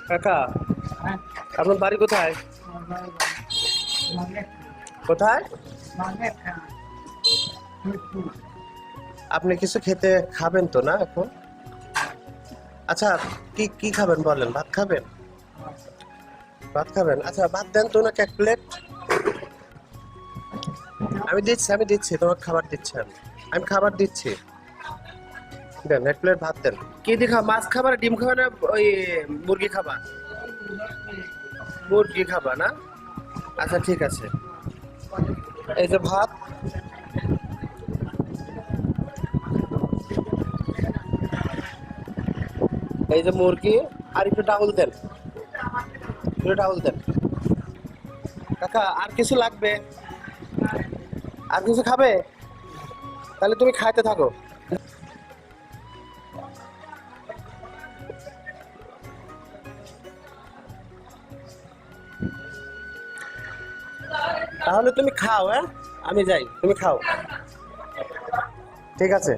কাকা, আপনার বাড়ি কোথায়? কোথায়? আপনি কিছু খেতে খাবেন তো না এখন? আচ্ছা, কি কি খাবেন বলেন? ভাত খাবেন? ভাত খাবেন? আচ্ছা, ভাত দেন তো নাকি এক প্লেট। আমি দিচ্ছি তোমাকে খাবার দিচ্ছি। আমি খাবার দিচ্ছি। দেন এক প্লেট ভাত দেন। কি দিয়ে খাও? মাছ খাবার, ডিম খাবা না ওই মুরগি খাবা? মুরগি খাবা না? আচ্ছা ঠিক আছে, এই যে ভাত, এই যে মুরগি, আর একটু ডাউল দেন, একটু ডাউল দেন। কাকা, আর কিছু লাগবে? আর কিছু খাবে? তাহলে তুমি খাইতে থাকো। তাহলে তুমি খাও, হ্যাঁ, আমি যাই, তুমি খাও। ঠিক আছে।